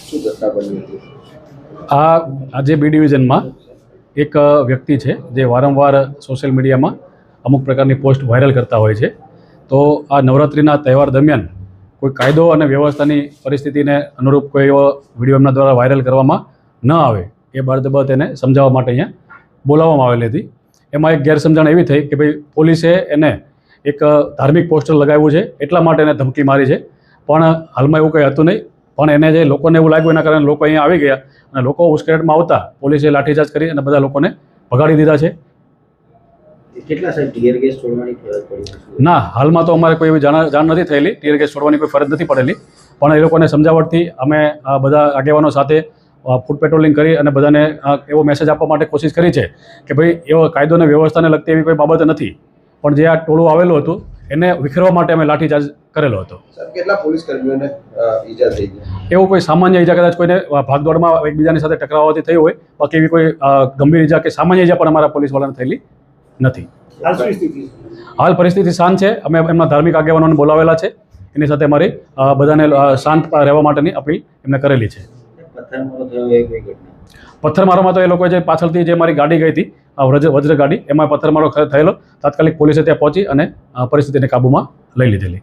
શું ઘટના બની હતી? આજે બી ડિવિઝનમાં એક વ્યક્તિ છે જે વારંવાર સોશિયલ મીડિયામાં અમુક પ્રકારની પોસ્ટ વાયરલ કરતા હોય છે. તો આ નવરાત્રિના તહેવાર દરમિયાન કોઈ કાયદો અને વ્યવસ્થાની પરિસ્થિતિને અનુરૂપ કોઈ એવો વિડીયો એમના દ્વારા વાયરલ કરવામાં ન આવે એ બાબત એને સમજાવવા માટે અહીંયા બોલાવવામાં આવેલી હતી. એમાં એક ગેરસમજણ એવી થઈ કે ભાઈ પોલીસે એને એક ધાર્મિક પોસ્ટર લગાવ્યું છે એટલા માટે એને ધમકી મારી છે, પણ હાલમાં એવું કંઈ હતું નહીં. પણ એને જે લોકોને એવું લાગ્યું એના કારણે લોકો અહીંયા આવી ગયા અને લોકો ઉશ્કેરાટમાં આવતા પોલીસે લાઠીચાર્જ કરી અને બધા લોકોને ભગાડી દીધા છે. કેટલા સાહેબ ટીયર ગેસ છોડવાની ફરજ પડી? ના, હાલમાં તો અમારે કોઈ એવી જાણ નથી થયેલી. ટીયર ગેસ છોડવાની કોઈ ફરજ નથી પડેલી, પણ એ લોકોને સમજાવટથી અમે આ બધા આગેવાનો સાથે ફૂટ પેટ્રોલિંગ કરી અને બધાને એવો મેસેજ આપવા માટે કોશિશ કરી છે કે ભાઈ એવો કાયદો અને વ્યવસ્થાને લગતી એવી કોઈ બાબત નથી, પણ જે આ ટોળું આવેલું હતું એને વિખેરવા માટે અમે લાઠીચાર્જ કરેલો હતો. કેટલા પોલીસ કર્મીઓને ઈજા થઈ છે? એવું કોઈ સામાન્ય ઈજા કદાચ કોઈને ભાગદોડમાં એકબીજાની સાથે ટકરાવવાથી થઈ હોય, બાકી એવી કોઈ ગંભીર ઈજા કે સામાન્ય ઈજા પણ અમારા પોલીસવાળાને થયેલી નથી. હાલ પરિસ્થિતિ શાંત છે. અમે એમના ધાર્મિક આગેવાનોને બોલાવેલા છે, એની સાથે અમારી બધાને શાંત રહેવા માટેની અપીલ એમને કરેલી છે. પથ્થરમારોમાં તો એ લોકો જે પાછળથી જે મારી ગાડી ગઈ હતી વજ્ર ગાડી, એમાં પથ્થરમારો થયેલો. તાત્કાલિક પોલીસે ત્યાં પહોંચી અને પરિસ્થિતિને કાબૂમાં લઈ લીધેલી.